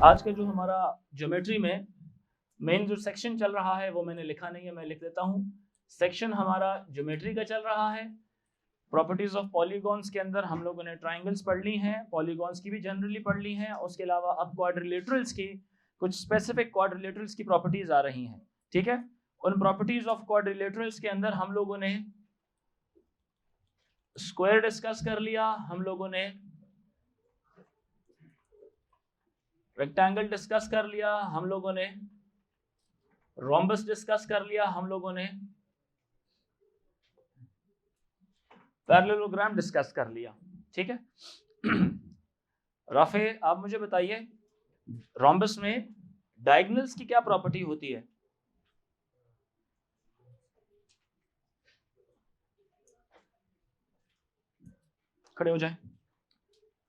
आज का जो हमारा ज्योमेट्री में मेन जो सेक्शन चल रहा है वो मैंने लिखा नहीं है, मैं लिख देता हूँ। सेक्शन हमारा ज्योमेट्री का चल रहा है। प्रॉपर्टीज ऑफ पॉलीगॉन्स के अंदर हम लोगों ने ट्राइंगल्स पढ़ ली हैं, पॉलीगॉन्स की भी जनरली पढ़ ली हैं। उसके अलावा अब क्वाड्रिलेटरल्स की कुछ स्पेसिफिक क्वाड्रिलेटरल्स की प्रॉपर्टीज आ रही हैं, ठीक है। उन प्रॉपर्टीज ऑफ क्वाड्रिलेटरल्स के अंदर हम लोगों ने स्क्वायर डिस्कस कर लिया, हम लोगों ने रेक्टेंगल डिस्कस कर लिया, हम लोगों ने रोम्बस डिस्कस कर लिया, हम लोगों ने पैरेललोग्राम डिस्कस कर लिया, ठीक है। राफे आप मुझे बताइए रोम्बस में डायगोनल्स की क्या प्रॉपर्टी होती है? खड़े हो जाएं।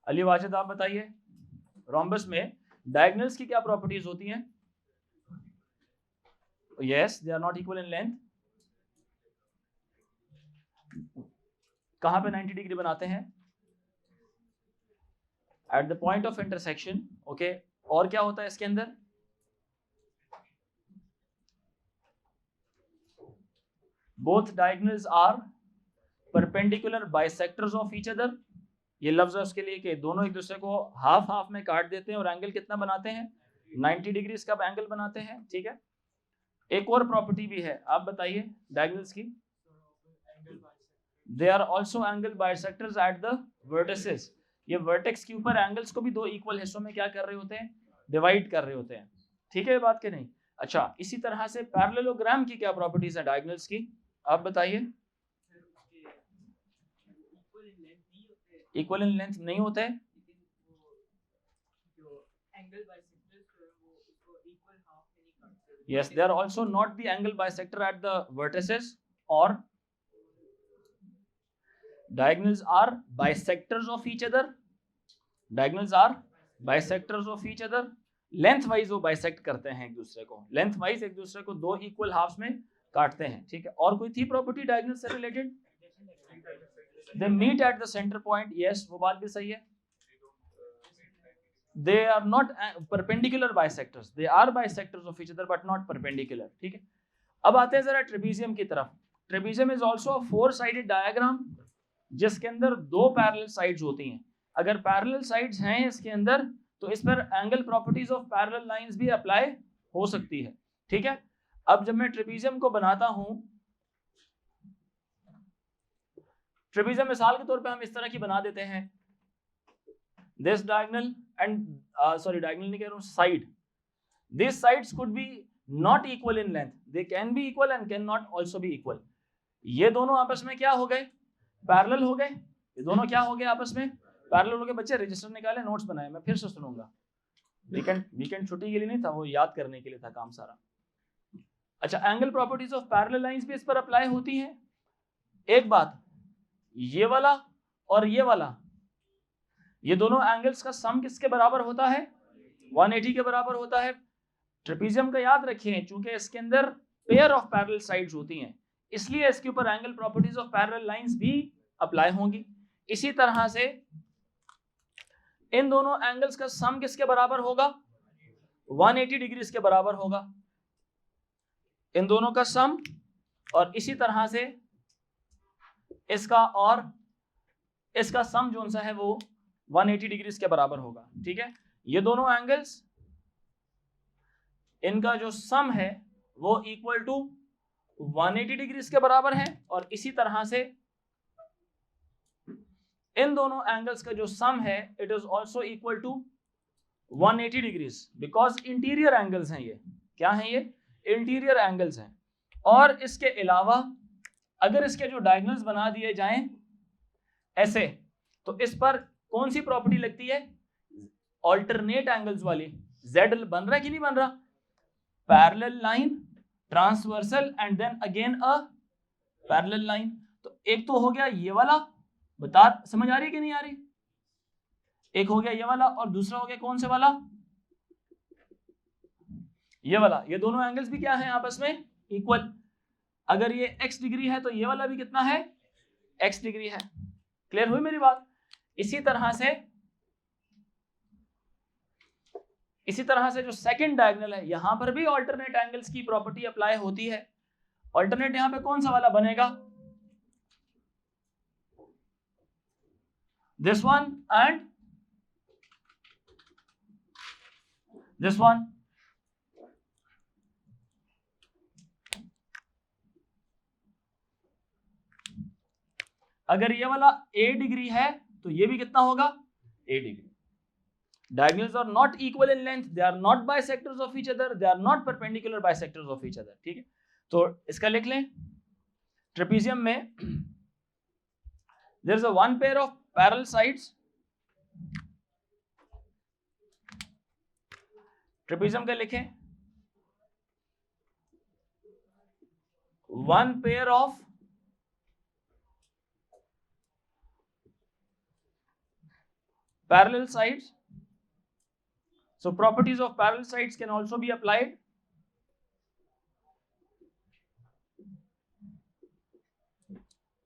अली वाजिद आप बताइए रोम्बस में डायगोनल्स की क्या प्रॉपर्टीज होती हैं? Yes, they are not equal in length. कहां पे 90 डिग्री बनाते हैं? At the point of intersection, okay. और क्या होता है इसके अंदर? Both diagonals are perpendicular bisectors of each other. ये लफ्ज है उसके लिए कि दोनों एक दूसरे को हाफ हाफ में काट देते हैं और एंगल कितना बनाते हैं? 90 डिग्री का एंगल बनाते हैं, ठीक है। एक और प्रॉपर्टी भी है, आप बताइए डायगोनल्स की। They are also angle bisectors at the vertices. ये वर्टेक्स के ऊपर एंगल्स को भी दो इक्वल हिस्सों में क्या कर रहे होते हैं? डिवाइड कर रहे होते हैं, ठीक है ये बात कि नहीं? अच्छा, इसी तरह से पैरेललोग्राम की क्या प्रॉपर्टीज है डायगोनल्स की, आप बताइए। इक्वल इन लेंथ नहीं होते हैं, yes, they are also not the angle bisector at the vertices, or diagonals are bisectors of each other. Diagonals are bisectors of each other. Length wise वो bisect करते हैं एक दूसरे को, लेंथ वाइज एक दूसरे को दो इक्वल हाफ्स में काटते हैं, ठीक है। और कोई थी प्रॉपर्टी डायगोनल से related? They meet at the centre point, yes वो बात भी सही है। They are not perpendicular bisectors, they are bisectors of each other but not perpendicular, ठीक है। अब आते हैं जरा ट्रेपीजियम की तरफ। Trapezium is also a four sided diagram जिसके अंदर दो पैरेलल साइड्स होती हैं। अगर पैरेलल साइड्स हैं इसके अंदर तो इस पर angle properties of parallel lines भी अप्लाई हो सकती है, ठीक है। अब जब मैं ट्रेपीजियम को बनाता हूं, ट्रेपीजियम मिसाल के तौर पे हम इस तरह की बना देते हैं, this diagonal and diagonal नहीं कह रहा हूं, side, these sides could be not equal in length, they can be equal and can not also be equal। ये दोनों आपस में क्या हो गए? पैरेलल हो गए। ये दोनों क्या हो गए आपस में? पैरेलल हो गए। बच्चे रजिस्टर निकाले, नोट्स बनाए, मैं फिर से सुनूंगा। वीकेंड छुट्टी के लिए नहीं था, वो याद करने के लिए था काम सारा। अच्छा, angle properties of parallel lines भी इस पर अप्लाई होती है। एक बात, ये वाला और ये वाला, ये दोनों एंगल्स का सम किसके बराबर होता है? 180 के बराबर होता है। ट्रेपीजियम का याद रखें, चूंकि इसके अंदर पेयर ऑफ पैरेलल साइड्स होती हैं, इसलिए इसके ऊपर angle properties of parallel lines भी अप्लाई होंगी। इसी तरह से इन दोनों एंगल्स का सम किसके बराबर होगा? 180 डिग्री के बराबर होगा इन दोनों का सम, और इसी तरह से इसका और इसका सम जो सा है वो 180 डिग्री के बराबर होगा, ठीक है। ये दोनों एंगल्स, इनका जो सम है वो इक्वल टू 180 डिग्री के बराबर है, और इसी तरह से इन दोनों एंगल्स का जो सम है it is also equal to 180 degree, because interior angles हैं ये। क्या हैं ये? इंटीरियर एंगल्स हैं। और इसके अलावा अगर इसके जो डायगोनल्स बना दिए जाएं ऐसे, तो इस पर कौन सी प्रॉपर्टी लगती है? ऑल्टरनेट एंगल्स वाली। जेड बन रहा है कि नहीं बन रहा? Parallel line, transversal and then again a parallel line. तो एक तो हो गया ये वाला, बता समझ आ रही है कि नहीं आ रही? एक हो गया ये वाला, और दूसरा हो गया कौन से वाला? ये वाला। ये दोनों एंगल्स भी क्या है आपस में? इक्वल। अगर ये x डिग्री है तो ये वाला भी कितना है? x डिग्री है। क्लियर हुई मेरी बात? इसी तरह से इसी तरह से जो सेकंड डायगोनल है, यहां पर भी ऑल्टरनेट एंगल्स की प्रॉपर्टी अप्लाई होती है। ऑल्टरनेट यहां पे कौन सा वाला बनेगा? This one and this one. अगर ये वाला a डिग्री है तो ये भी कितना होगा? a degree. Diagonals are not equal in length, they are not bisectors of each other, they are not perpendicular bisectors of each other। ठीक है, तो इसका लिख लें। ट्रेपीजियम में there is a one pair of parallel sides। Trapezium का लिखें one pair of parallel sides। So properties of parallel sides can also be applied।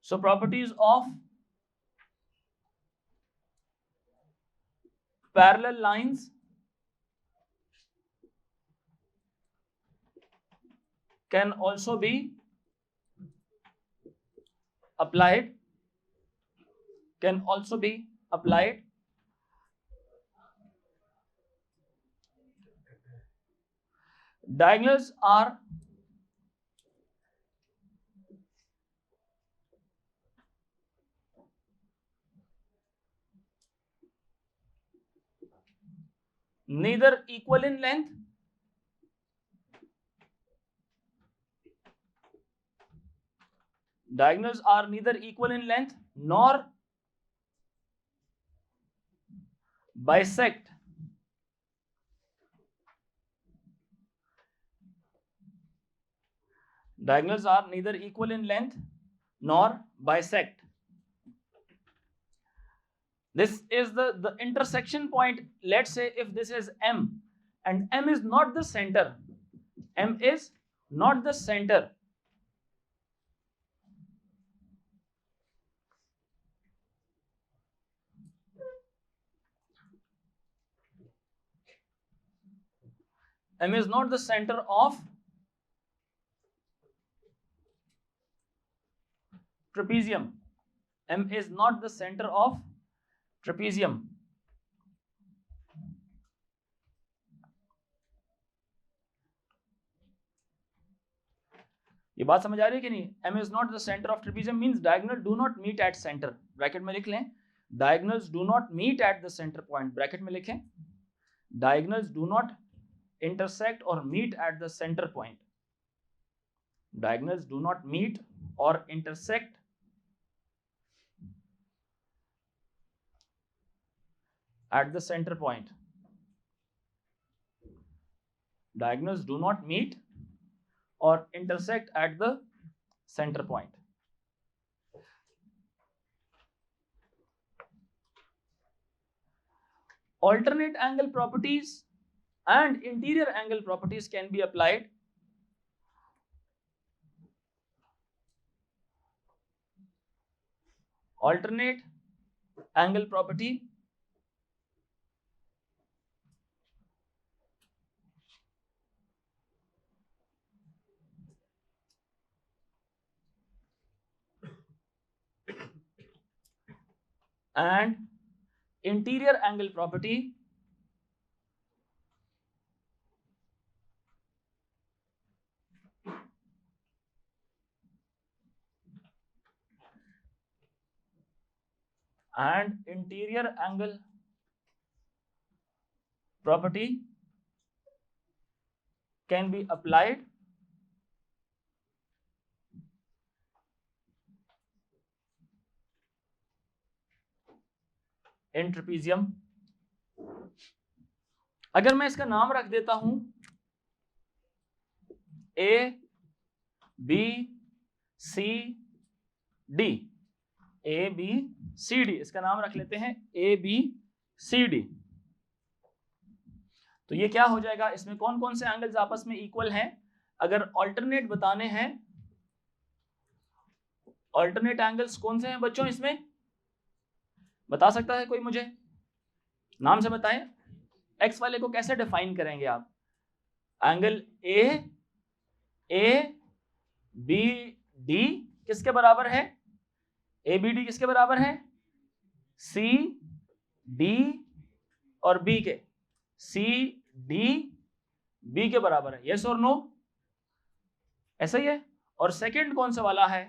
So properties of parallel lines can also be applied, can also be applied। Diagonals are neither equal in length diagonals are neither equal in length nor bisect diagonals are neither equal in length nor bisect। This is the intersection point। Let's say if this is M and M is not the center, M is not the center, M is not the center of trapezium, M is not the center of trapezium। ये बात समझ आ रही है कि नहीं? M is not the center of trapezium means diagonal do not meet at center। Bracket में लिख लें diagonals do not meet at the center point। Bracket में लिखें diagonals do not intersect or meet at the center point। Diagonals do not meet or intersect at the center point। Diagonals do not meet or intersect at the center point। Alternate angle properties and interior angle properties can be applied। Alternate angle property and interior angle property and interior angle property can be applied in trapezium। अगर मैं इसका नाम रख देता हूं A B C D, A B C D, इसका नाम रख लेते हैं A B C D। तो ये क्या हो जाएगा? इसमें कौन कौन से एंगल्स आपस में इक्वल हैं? अगर ऑल्टरनेट बताने हैं, ऑल्टरनेट एंगल्स कौन से हैं बच्चों? इसमें बता सकता है कोई? मुझे नाम से बताएं। एक्स वाले को कैसे डिफाइन करेंगे आप? एंगल ए बी डी किसके बराबर है? ए बी डी किसके बराबर है? सी डी और बी के, सी डी बी के बराबर है, यस और नो? ऐसा ही है। और सेकंड कौन सा वाला है?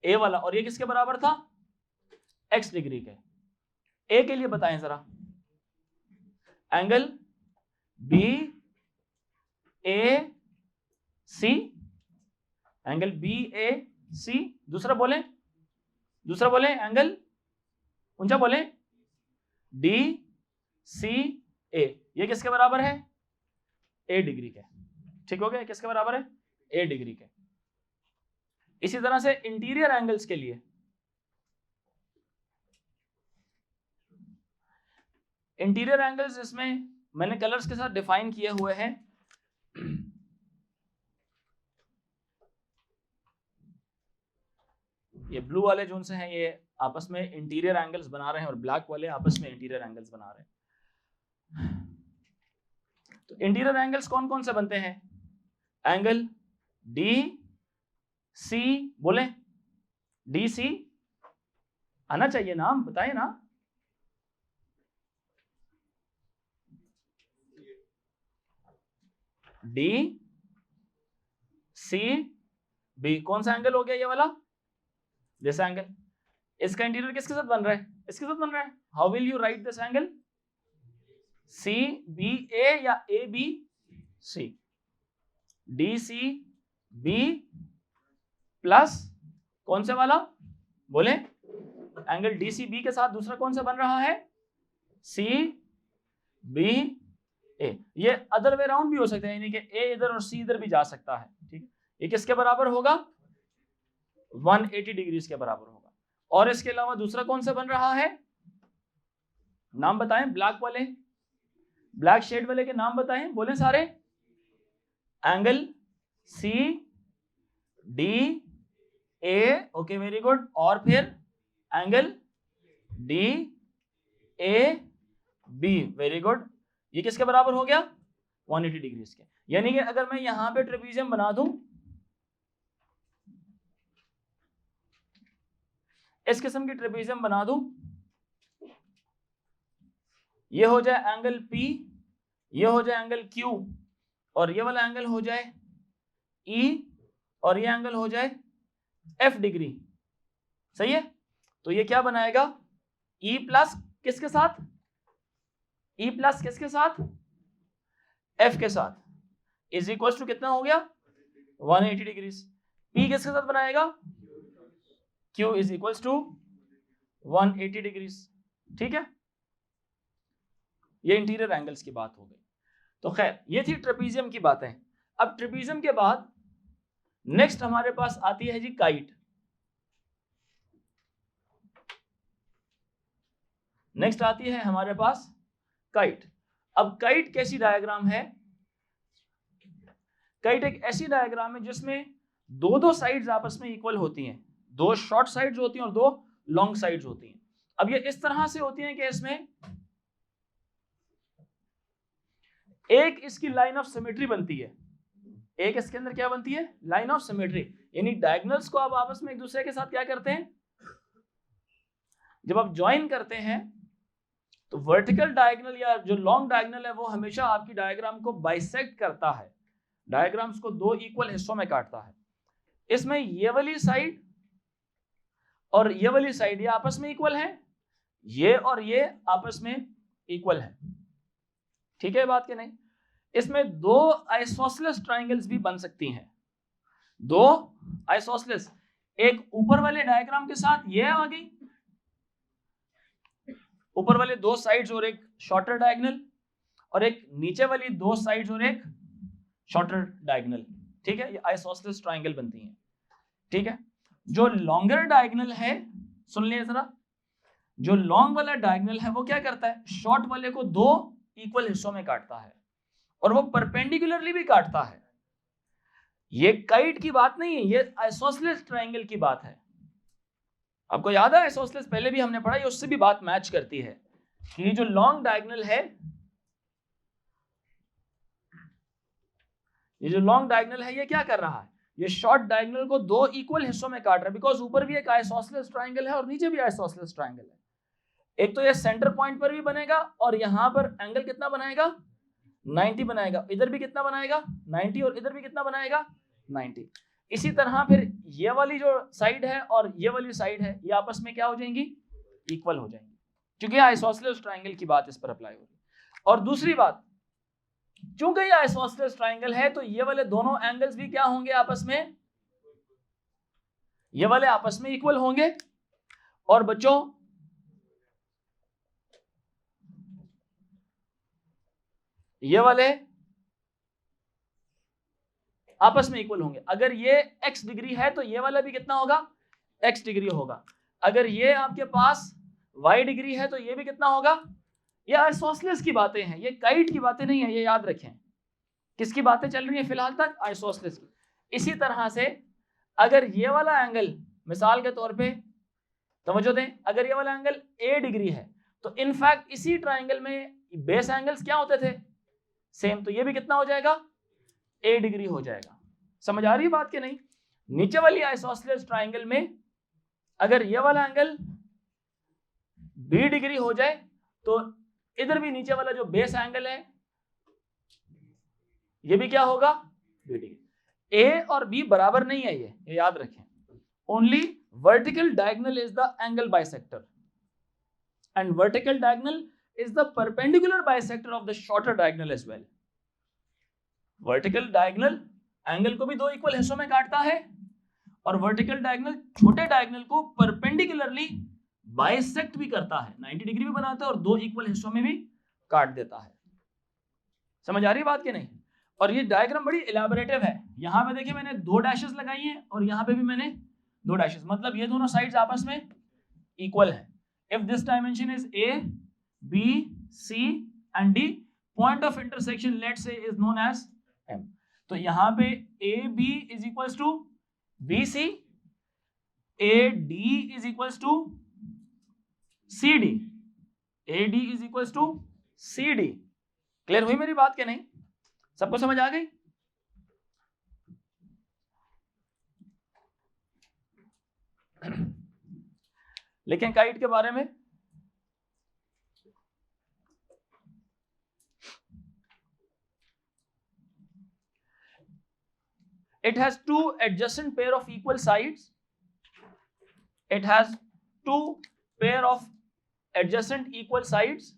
ए वाला, और ये किसके बराबर था? एक्स डिग्री के। ए के लिए बताएं जरा, एंगल बी ए सी, एंगल बी ए सी। दूसरा बोले एंगल ऊंचा बोले डी सी ए, ये किसके बराबर है? ए डिग्री के। ठीक हो गया, किसके बराबर है? ए डिग्री के। इसी तरह से इंटीरियर एंगल्स के लिए, इंटीरियर एंगल्स इसमें मैंने कलर्स के साथ डिफाइन किए हुए हैं। ये ब्लू वाले जोन से हैं, ये आपस में इंटीरियर एंगल्स बना रहे हैं, और ब्लैक वाले आपस में इंटीरियर एंगल्स बना रहे हैं। तो इंटीरियर एंगल्स कौन कौन से बनते हैं? एंगल डी सी, बोले डी सी, आना चाहिए नाम, बताइए ना। डी सी बी, कौन सा एंगल हो गया? ये वाला, दिस एंगल। इसका इंटीरियर किसके साथ बन रहा है? इसके साथ बन रहा है। How will you write this angle? C B A या A B C? D C B plus कौन से वाला? बोले एंगल डी सी बी के साथ दूसरा कौन सा बन रहा है? सी बी ए। ये अदर वे राउंड भी हो सकता है, यानी कि ए इधर और सी इधर भी जा सकता है। ठीक है, ये किसके बराबर होगा? 180 डिग्रीज के बराबर होगा। और इसके अलावा दूसरा कौन सा बन रहा है? नाम बताएं, ब्लैक वाले, ब्लैक शेड वाले के नाम बताएं, बोले सारे। Angle C D A, okay very good. और फिर angle D A B, very good. ये किसके बराबर हो गया? 180 डिग्रीज के। यानी कि अगर मैं यहां पे ट्रेपीजियम बना दूं, इस किस्म की ट्रेपीजियम बना दूं, ये हो जाए एंगल P, ये हो जाए एंगल Q, और ये वाला एंगल हो जाए E, और ये एंगल हो जाए F डिग्री। सही है? तो ये क्या बनाएगा? E प्लस किसके साथ? E प्लस किसके साथ? F के साथ, इज इक्वल टू कितना हो गया? 180 डिग्रीज। P किसके साथ बनाएगा? Q is equal to 180 degrees. ठीक है, ये इंटीरियर एंगल्स की बात हो गई। तो खैर, ये थी ट्रेपीजियम की बातें। अब ट्रेपीजियम के बाद नेक्स्ट हमारे पास आती है जी काइट। नेक्स्ट आती है हमारे पास काइट। अब काइट कैसी डायग्राम है? काइट एक ऐसी डायग्राम है जिसमें दो साइड्स आपस में इक्वल होती हैं, दो शॉर्ट साइड्स होती हैं और दो लॉन्ग साइड्स होती हैं। अब ये इस तरह से होती हैं कि इसमें एक इसकी लाइन ऑफ सिमेट्री बनती है, एक इसके अंदर क्या बनती है? Line of symmetry. यानी डायगोनल्स को आप आपस में एक दूसरे के साथ क्या करते हैं? जब आप ज्वाइन करते हैं तो वर्टिकल डायगोनल या जो लॉन्ग डायगोनल है वो हमेशा आपकी डायग्राम को बाइसेक्ट करता है, डायग्राम्स को दो इक्वल हिस्सों में काटता है। इसमें ये वाली साइड और ये वाली साइड ये आपस में इक्वल है, ये और ये आपस में इक्वल है। ठीक है बात कि नहीं? इसमें दो आइसोसेलेस ट्रायंगल्स भी बन सकती हैं, दो आइसोसेलेस, एक ऊपर वाले डायग्राम के साथ ये आ गई, ऊपर वाले दो साइड्स और एक शॉर्टर डायगोनल, और एक नीचे वाली दो साइड्स और एक शॉर्टर डायगोनल। ठीक है, ये आइसोसेलेस ट्रायंगल बनती हैं। ठीक है, जो लॉन्गर डायगोनल है, सुन लिया जरा, जो लॉन्ग वाला डायगोनल है वो क्या करता है? शॉर्ट वाले को दो इक्वल हिस्सों में काटता है, और वो परपेंडिकुलरली भी काटता है। ये काइट की बात नहीं है, ये आइसोसेलेस ट्रायंगल की बात है। आपको याद है आइसोसेलेस पहले भी हमने पढ़ा, ये उससे भी बात मैच करती है कि जो लॉन्ग डायगोनल है ये जो लॉन्ग डायगोनल है ये क्या कर रहा है, ये शॉर्ट डायगोनल को दो इक्वल हिस्सों में काट रहा है, बिकॉज ऊपर भी एक आइसोसेलेस ट्रायंगल है और नीचे भी आइसोसेलेस ट्रायंगल है। एक तो ये सेंटर पॉइंट पर भी बनेगा और यहाँ पर एंगल कितना बनाएगा, 90 बनाएगा, इधर भी कितना बनाएगा 90 और इधर भी कितना बनाएगा 90। इसी तरह फिर ये वाली जो साइड है और ये वाली साइड है ये आपस में क्या हो जाएंगी, इक्वल हो जाएंगी, क्योंकि आइसोसेलेस ट्रायंगल की बात इस पर अप्लाई होगी। और दूसरी बात, चूंकि ये आइसोसेलेस ट्रायंगल है तो ये वाले दोनों एंगल्स भी क्या होंगे आपस में, ये वाले आपस में इक्वल होंगे। और बच्चों ये वाले आपस में इक्वल होंगे। अगर ये x डिग्री है तो ये वाला भी कितना होगा, x डिग्री होगा। अगर ये आपके पास y डिग्री है तो ये भी कितना होगा। ये आइसोसेलेस की बातें हैं, ये काइट की बातें नहीं है, ये याद रखें। किसकी बातें चल रही है फिलहाल तक, आइसोसेलेस की। इसी तरह से अगर ये वाला एंगल मिसाल के तौर पे तवज्जो दें, अगर ये वाला एंगल a डिग्री है तो इनफैक्ट इसी ट्रायंगल में बेस एंगल्स क्या होते थे, सेम, तो ये भी कितना हो जाएगा, a डिग्री हो जाएगा। समझ आ रही है बात कि नहीं। नीचे वाली आइसोसेलेस ट्रायंगल में अगर ये वाला एंगल b डिग्री हो जाए तो इधर भी नीचे वाला जो बेस एंगल है ये भी क्या होगा, b डिग्री। a और b बराबर नहीं है, ये याद रखें। Only vertical diagonal is the angle bisector and vertical diagonal is the perpendicular bisector of the shorter diagonal as well. Vertical diagonal angle को भी दो इक्वल हिस्सों में काटता है और वर्टिकल डायगोनल छोटे डायगोनल को परपेंडिकुलरली बाइसेक्ट भी करता है, 90 डिग्री भी बनाता है और दो इक्वल हिस्सों में भी काट देता है। समझ आ रही है बात कि नहीं। और ये डायग्राम बड़ी इलैबोरेटिव है। यहाँ पे देखिए मैंने दो डैशेस लगाई हैं और यहाँ पे भी मैंने दो डैशेस, मतलब ये दोनों साइड्स आपस में इक्वल है। If this dimension is a b c and d, point of intersection let's say is known as m। तो यहाँ पे a b is equals to b c, a d is equals to c d, a d is equals to c d। Clear हुई मेरी बात क्या नहीं, सबको समझ आ गई। लेकिन काइट के बारे में it has two adjacent pair of equal sides, it has two pair of adjacent equal sides,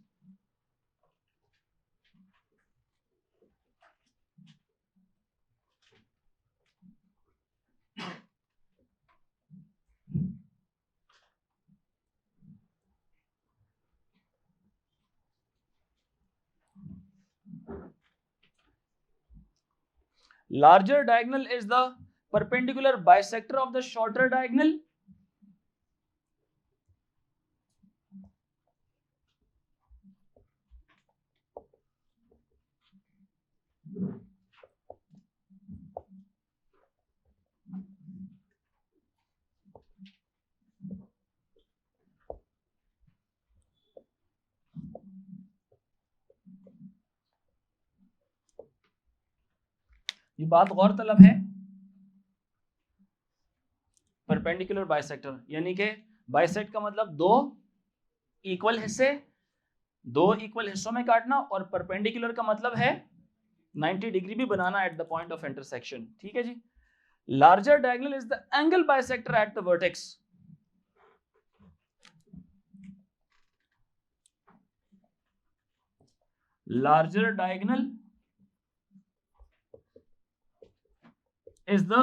larger diagonal is the perpendicular bisector of the shorter diagonal, ये बात गौरतलब है। परपेंडिकुलर बाइसेक्टर यानी कि बाइसेक्ट का मतलब दो इक्वल हिस्से, दो इक्वल हिस्सों में काटना, और परपेंडिकुलर का मतलब है 90 डिग्री भी बनाना at the point of intersection. ठीक है जी। Larger diagonal is the angle bisector at the vertex. Larger diagonal is the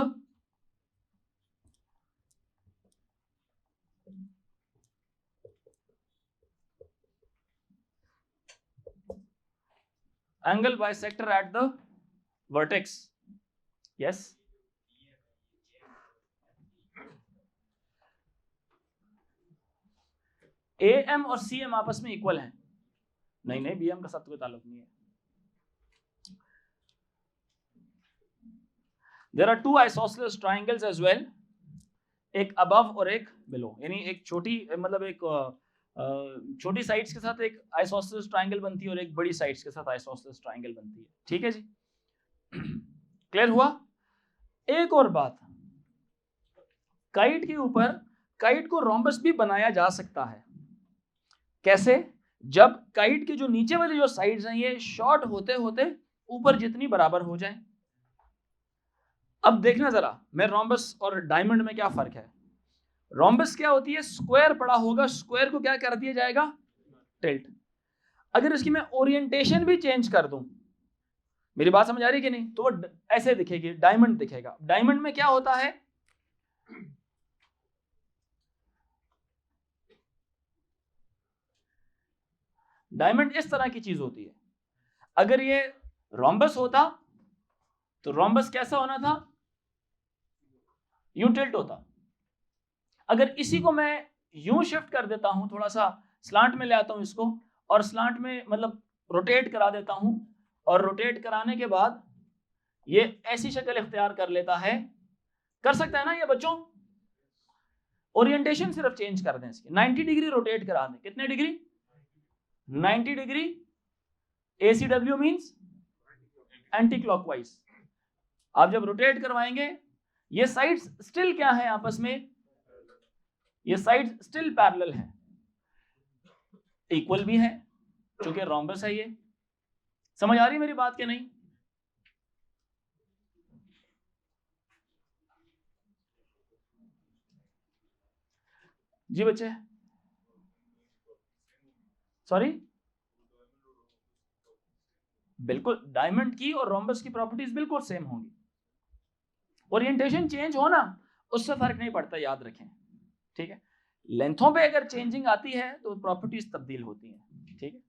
angle bisector at the vertex. Yes, AM और CM आपस में इक्वल हैं। नहीं BM का साथ कोई ताल्लुक नहीं है। There are two isosceles triangles as well, एक above और एक below, यानी एक छोटी मतलब एक छोटी साइड्स के साथ एक आइसोसेलेस ट्रायंगल बनती है और एक बड़ी साइड्स के साथ आइसोसेलेस ट्रायंगल बनती है। ठीक है जी। क्लियर हुआ? एक और बात, काइट के ऊपर काइट को रोम्बस भी बनाया जा सकता है। कैसे? जब काइट के जो नीचे वाली जो साइड्स हैं ये शॉर्ट होते होते ऊपर जितनी बराबर हो जाए। अब देखना जरा, मैं रोम्बस और डायमंड में क्या फर्क है। रोम्बस क्या होती है? स्क्वायर पड़ा होगा, स्क्वायर को क्या कर दिया जाएगा? टिल्ट। अगर इसकी मैं ओरिएंटेशन भी चेंज कर दूं, मेरी बात समझ आ रही है कि नहीं, तो वो ऐसे दिखेगी, डायमंड दिखेगा। डायमंड में क्या होता है? डायमंड इस तरह की चीज होती है। अगर ये रोम्बस होता तो रोम्बस कैसा होना था? यूं टिल्ट होता। अगर इसी को मैं यूं शिफ्ट कर देता हूं, थोड़ा सा स्लांट में ले आता हूं इसको, और स्लांट में मतलब रोटेट करा देता हूं, और रोटेट कराने के बाद ये ऐसी शक्ल इख्तियार कर लेता है, कर सकता है ना ये बच्चों? ओरिएंटेशन सिर्फ चेंज कर दें इसकी, 90 डिग्री रोटेट करा दें। कितने degree? 90 degree. ACW means anti clockwise. आप जब रोटेट करवाएंगे, ये साइड्स स्टिल क्या है आपस में? ये साइड्स स्टिल पैरेलल हैं, इक्वल भी है, क्योंकि रोम्बस है ये। समझ आ रही है मेरी बात कि नहीं? जी बच्चे, सॉरी, बिल्कुल डायमंड की और रोम्बस की प्रॉपर्टीज बिल्कुल सेम होंगी। ओरिएंटेशन चेंज हो ना, उससे फर्क नहीं पड़ता, याद रखें, ठीक है। लेंथों पे अगर चेंजिंग आती है तो प्रॉपर्टीज तब्दील होती हैं, ठीक है।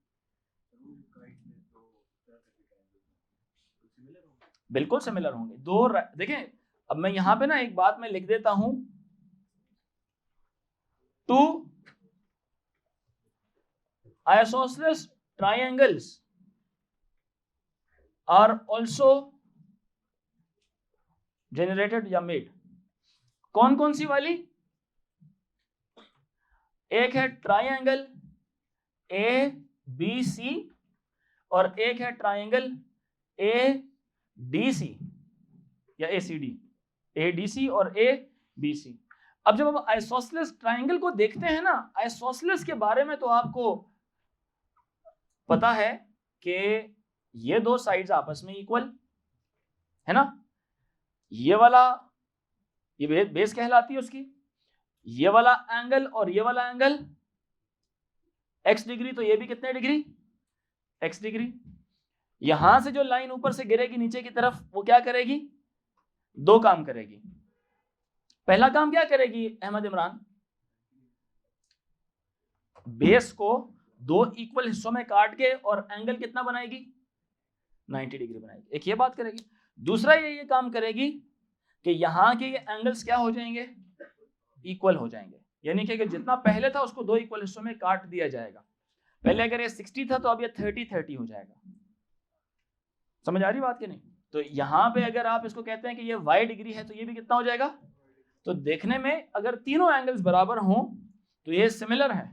बिल्कुल सिमिलर होंगे दो। देखें, अब मैं यहां पे ना एक बात मैं लिख देता हूं, two isosceles triangles are also generated या मेड। कौन कौन सी वाली? एक है ट्रायंगल ABC और एक है ट्रायंगल ADC या ACD, ADC और ABC। अब जब हम आइसोसेलेस ट्रायंगल को देखते हैं ना, आइसोसेलेस के बारे में तो आपको पता है कि ये दो साइड्स आपस में इक्वल है ना। ये वाला, ये बेस कहलाती है उसकी, ये वाला एंगल और ये वाला एंगल x डिग्री, तो ये भी कितने डिग्री? x degree. यहां से जो लाइन ऊपर से गिरेगी नीचे की तरफ, वो क्या करेगी? दो काम करेगी। पहला काम क्या करेगी अहमद इमरान? बेस को दो इक्वल हिस्सों में काट के और एंगल कितना बनाएगी? 90 डिग्री बनाएगी। एक ये बात करेगी। दूसरा ये काम करेगी कि यहां के ये एंगल्स क्या हो जाएंगे? इक्वल हो जाएंगे, यानी कि जितना पहले था उसको दो इक्वल हिस्सों में काट दिया जाएगा। पहले अगर ये 60 था तो अब ये 30-30 हो जाएगा। समझ आ रही बात कि नहीं? तो यहां पे अगर आप इसको कहते हैं कि ये y डिग्री है, तो ये भी कितना हो जाएगा? तो देखने में अगर तीनों एंगल्स बराबर हों तो ये सिमिलर है,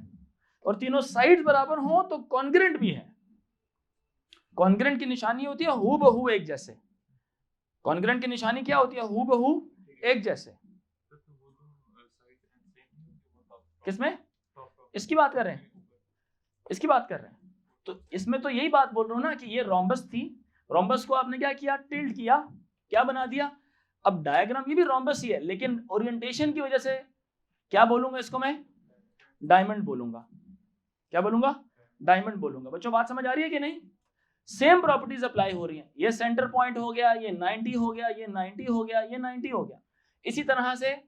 और तीनों साइड्स बराबर हों तो कॉन्ग्रुएंट भी है। कॉन्ग्रुएंट की निशानी होती है हूबहू एक जैसे। कॉन्ग्रुएंट की निशानी क्या होती है? हूबहू एक जैसे। किसमें? इसकी बात कर रहे हैं, इसकी बात कर रहे हैं। तो इसमें तो यही बात बोल रहा हूं ना कि ये रोम्बस थी, रोम्बस को आपने क्या किया? टिल्ट किया, क्या बना दिया? अब डायग्राम ये भी रोम्बस ही है, लेकिन ओरिएंटेशन की वजह से क्या बोलूंगा इसको मैं? डायमंड बोलूंगा। क्या बोलूंगा? डायमंड बोलूंगा। बच्चों बात समझ आ रही है कि नहीं? सेम प्रॉपर्टीज अप्लाई हो रही हैं। ये सेंटर पॉइंट हो गया, ये 90 हो गया, ये 90 हो गया, ये 90 हो गया। इसी तरह से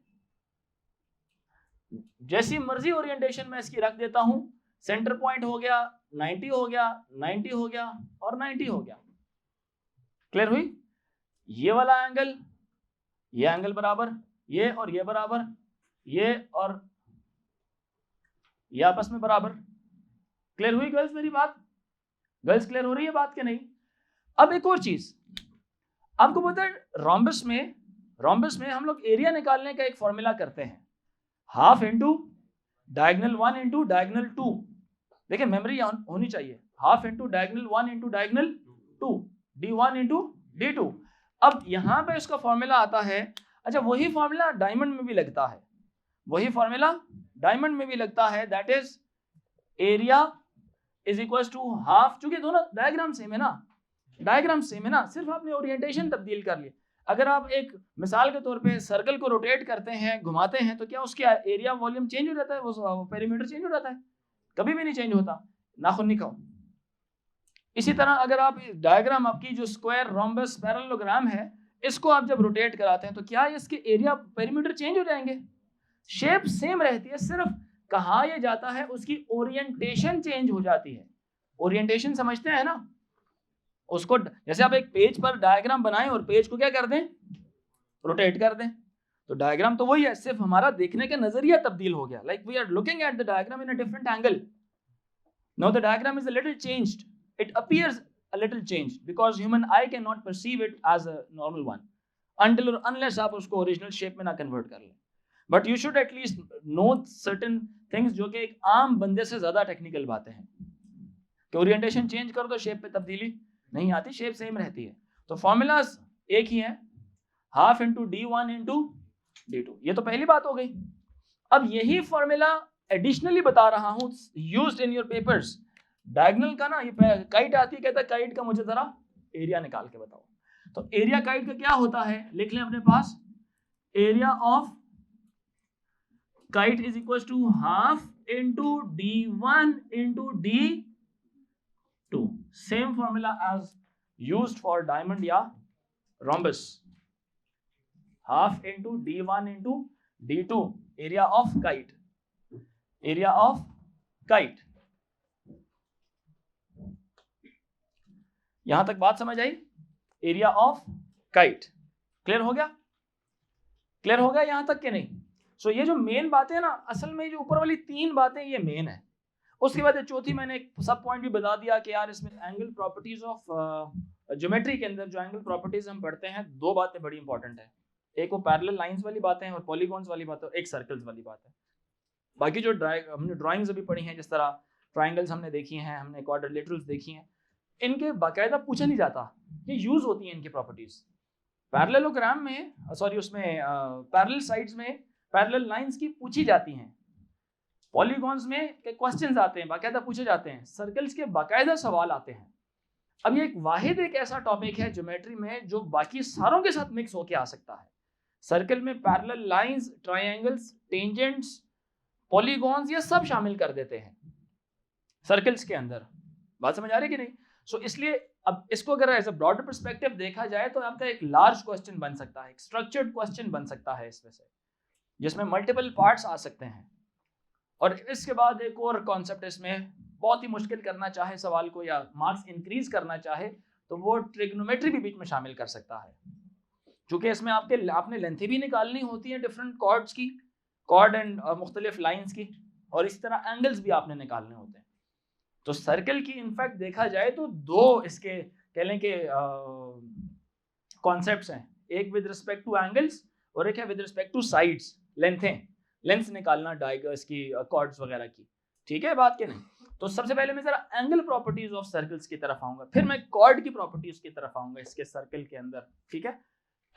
जैसी मर्जी ओरिएंटेशन में इसकी रख देता हूं, सेंटर पॉइंट हो गया, 90 हो गया, 90 हो गया और 90 हो गया। क्लियर हुई? ये वाला एंगल, ये एंगल बराबर, ये और ये बराबर, ये और ये आपस में बराबर। क्लियर हुई गर्ल्स मेरी बात? गर्ल्स क्लियर हो रही है बात कि नहीं? अब एक और चीज आपको पता है, रोम्बस में हम लोग एरिया निकालने का एक फॉर्मूला करते हैं, half into diagonal 1 into diagonal 2। देखिए मेमोरी होनी चाहिए। Half into diagonal 1 into diagonal 2, D1 into D2। अब यहाँ पे इसका फॉर्मूला आता है, अच्छा वही फॉर्मूला डायमंड में भी लगता है, वही फॉर्मूला डायमंड में भी लगता है, that is area is equal to half, चूंकि दोनों डायग्राम सेम है ना, डायग्राम सेम है ना, सिर्फ आपने ओरिएंटेशन तब्दील कर लिया। अगर आप एक मिसाल के तौर पे सर्कल को रोटेट करते हैं, घुमाते हैं, तो क्या उसके एरिया वॉल्यूम चेंज हो जाता है, वो पेरीमीटर चेंज हो जाता है? कभी भी नहीं चेंज होता, नाखून नहीं खाओ। इसी तरह अगर आप डायग्राम, आपकी जो स्क्वायर रोम्बस पैरेललोग्राम है, इसको आप जब रोटेट कराते हैं तो क्या इसके एरिया पेरीमीटर चेंज हो जाएंगे? शेप सेम रहती है, सिर्फ कहा यह जाता है उसकी ओरिएंटेशन चेंज हो जाती है। ओरिएंटेशन समझते हैं ना उसको, जैसे आप एक पेज पर डायग्राम बनाएं और पेज को क्या कर दें, रोटेट कर दें, तो डायग्राम तो वही है, सिर्फ हमारा देखने का नजरिया तब्दील हो गया। Like we are looking at the diagram in a different angle, now the diagram is a little changed, it appears a little changed because human eye cannot perceive it as a normal one until or unless आप उसको original shape में ना convert कर लें। But you should at least know certain things जो कि एक आम बंदे से ज्यादा टेक्निकल बातें हैं, कि ओरिएंटेशन चेंज कर दो शेप पे तब्दीली नहीं आती, शेप सेम रहती है। तो फॉर्मूलाज एक ही है, half into d1 into d2, ये तो पहली बात हो गई। अब यही फॉर्मूला एडिशनली बता रहा हूं, used in your papers. Diagonal का ना, ये काइट आती है, कहता है काइट का मुझे जरा एरिया निकाल के बताओ। तो एरिया काइट का क्या होता है, लिख लें अपने पास, area of kite is equal to half into d1 into d2, same formula as used for diamond या rhombus, half into d1 into d2, area of kite, area of kite. यहां तक बात समझ आई? एरिया ऑफ काइट क्लियर हो गया? Clear हो गया यहां तक कि नहीं? सो ये जो मेन बातें हैं ना, असल में जो ऊपर वाली तीन बातें ये मेन है। उसके बाद चौथी मैंने एक सब पॉइंट भी बता दिया कि यार इसमें एंगल प्रॉपर्टीज ऑफ ज्योमेट्री के अंदर जो एंगल प्रॉपर्टीज हम पढ़ते हैं, दो बातें बड़ी इंपॉर्टेंट है, एक वो पैरेलल लाइंस वाली बातें हैं और पॉलीगॉन्स वाली बातें, एक सर्कल्स वाली बात है। बाकी जो हमने ड्राइंग्स अभी पढ़ी हैं, जिस तरह ट्राइंगल्स हमने देखी हैं, हमने क्वाड्रिलेटरल्स देखी हैं, इनके बाकायदा पूछा नहीं जाता, ये यूज होती हैं इनकी प्रॉपर्टीज। पैरेललोग्राम में, सॉरी उसमें पैरेलल साइड्स में पैरेलल लाइंस की पूछी जाती हैं, पॉलीगॉन्स में क्वेश्चंस आते हैं, बाकायदा पूछे जाते हैं, सर्कल्स के बाकायदा सवाल आते हैं। अब ये एक वाहिद एक ऐसा टॉपिक है ज्योमेट्री में जो बाकी सारों के साथ मिक्स होके आ सकता है। सर्कल में parallel lines, triangles, tangents, polygons, ये सब शामिल कर देते हैं सर्कल्स के अंदर। बात समझ आ रही है कि नहीं? सो इसलिए अब इसको अगर एज अ ब्रॉडर पर्सपेक्टिव देखा जाए तो आपका एक लार्ज क्वेश्चन बन सकता है, एक स्ट्रक्चर्ड क्वेश्चन बन सकता है इसमें से, जिसमें मल्टीपल पार्ट्स आ सकते हैं। और इसके बाद एक और कॉन्सेप्ट इसमें, बहुत ही मुश्किल करना चाहे सवाल को या मार्क्स इंक्रीज करना चाहे तो वो ट्रिग्नोमेट्री भी बीच में शामिल कर सकता है, क्योंकि इसमें आपने लेंथ भी निकालनी होती है डिफरेंट कॉर्ड्स की, कॉर्ड एंड मुख्तलिफ लाइंस की, और इस तरह एंगल्स भी आपने निकालने होते हैं। तो सर्कल की इनफैक्ट देखा जाए तो दो इसके कह लें कि कॉन्सेप्ट्स हैं, एक विद रिस्पेक्ट टू एंगल्स और एक है with respect two sides, length निकालना डायगर्स की, कॉर्ड्स वगैरह की। ठीक है बात के नहीं? तो सबसे पहले मैं जरा एंगल प्रॉपर्टीज ऑफ सर्कल्स की तरफ आऊंगा, फिर मैं कॉर्ड की प्रॉपर्टीज की तरफ आऊंगा इसके सर्कल के अंदर। ठीक है,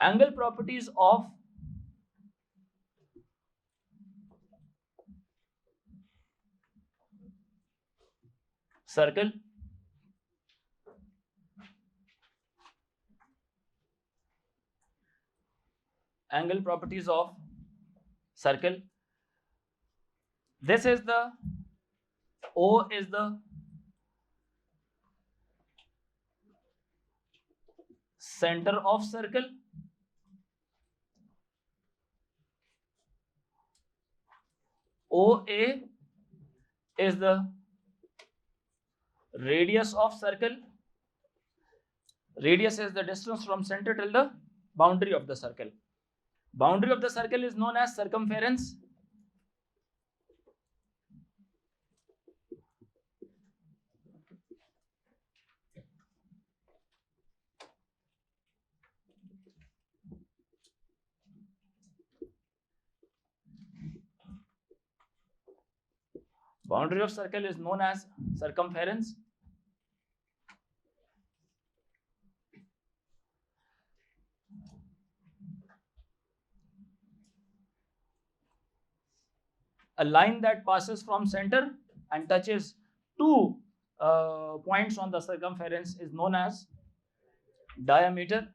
angle properties of circle, angle properties of circle. This is the O is the center of circle, OA is the radius of circle, radius is the distance from center till the boundary of the circle. Boundary of the circle is known as circumference. Boundary of circle is known as circumference. a line that passes from center and touches two points on the circumference is known as diameter.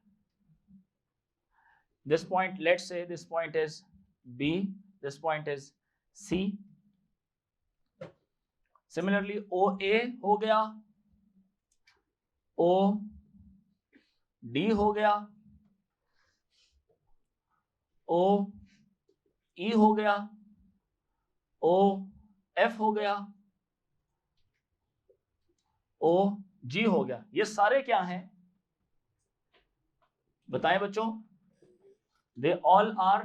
This point, let's say this point is B, this point is C. Similarly OA हो गया, OD हो गया, OE हो गया, OF हो गया, OG हो गया. ये सारे क्या हैं बताएं बच्चों? They all are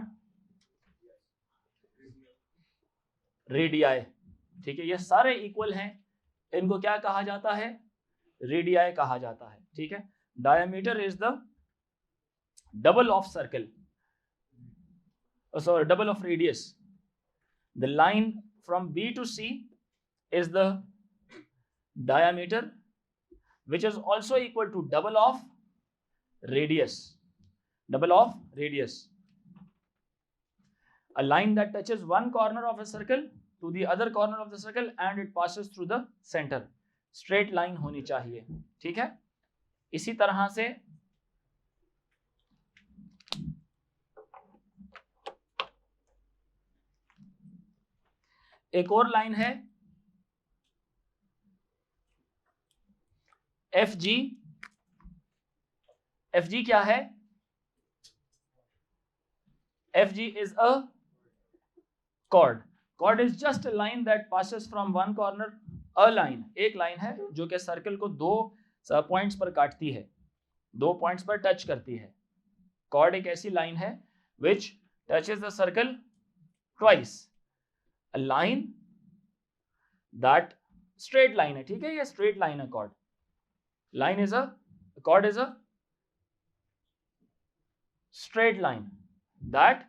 radii. ठीक है, ये सारे इक्वल हैं, इनको क्या कहा जाता है? रेडियाई कहा जाता है. ठीक है, diameter is the double of circle, sorry, double of radius. The line from B to C is the diameter, which is also equal to double of radius. Double of radius. A line that touches one corner of a circle to the other corner of the circle and it passes through the center. Straight line होनी चाहिए. ठीक है, इसी तरह से एक और line है FG. FG क्या है? FG is a chord. Chord is just a line that passes from one corner. A line, एक लाइन है जो कि सर्कल को दो पॉइंट्स पर काटती है, दो पॉइंट्स पर टच करती है. Chord एक ऐसी लाइन है which touches the circle twice. A line that straight line है. ठीक है, ये straight line है chord. Line is a chord is a straight line that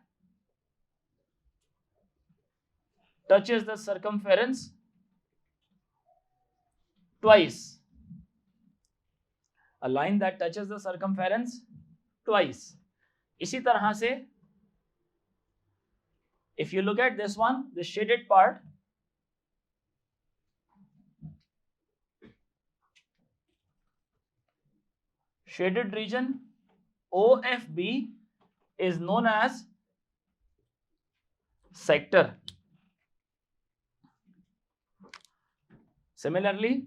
touches the circumference twice. A line that touches the circumference twice. इसी तरह से if you look at this one, the shaded part, shaded region OFB is known as sector. Similarly,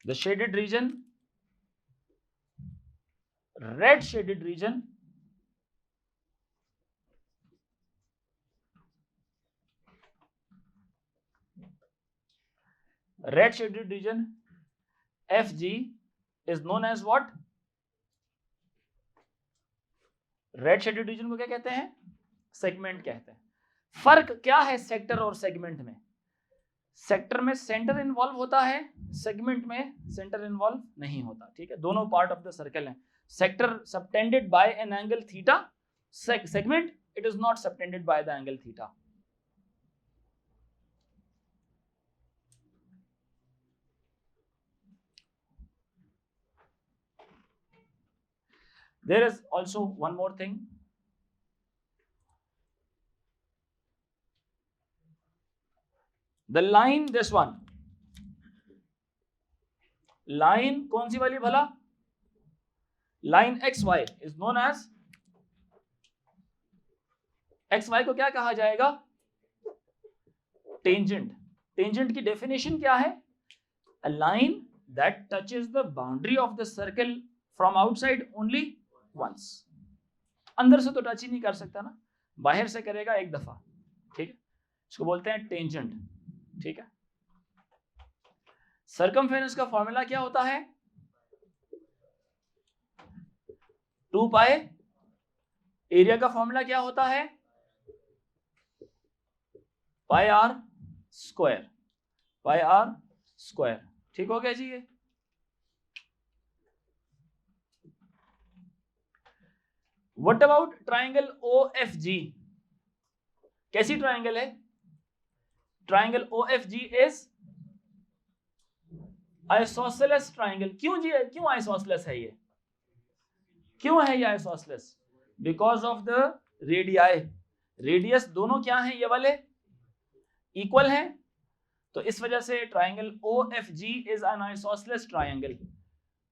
the shaded region, red shaded region, red shaded region FG is known as what? Red shaded region को क्या कहते हैं? Segment कहते हैं. फर्क क्या है sector और सेगमेंट में? सेक्टर में सेंटर इन्वॉल्व होता है, सेगमेंट में सेंटर इन्वॉल्व नहीं होता. ठीक है, दोनों पार्ट ऑफ द सर्कल हैं. Sector subtended by an angle theta, segment it is not subtended by the angle theta. There is also one more thing. The line, this one. Line कौन सी वाली भला? Line XY is known as, XY को क्या कहा जाएगा? Tangent. Tangent की definition क्या है? A line that touches the boundary of the circle from outside only once. अंदर से तो टच ही नहीं कर सकता ना, बाहर से करेगा एक दफा. ठीक है, इसको बोलते हैं टेंजेंट. ठीक है, सर्कमफेरेंस का फॉर्मूला क्या होता है? 2 पाई. एरिया का फॉर्मूला क्या होता है? Pi r square. Pi r square. ठीक हो गया जी. ये What about triangle OFG? कैसी ट्राइंगल है? Triangle OFG is isosceles triangle. क्यों जी, क्यों isosceles है ये? क्यों है ये isosceles? Because of the radii, radius दोनों क्या हैं, ये वाले इक्वल हैं, तो इस वजह से triangle OFG is an isosceles triangle.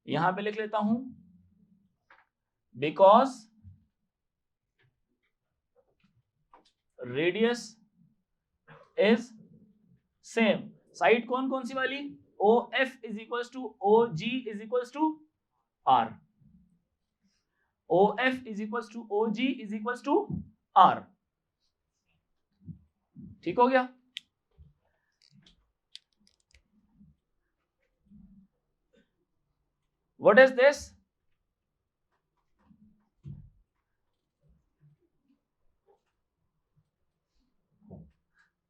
यहां पे लिख लेता हूं because radius is same. Side कौन कौन सी वाली? OF is equal to OG is equal to R, OF is equal to OG is equal to R। ठीक हो गया? What is this?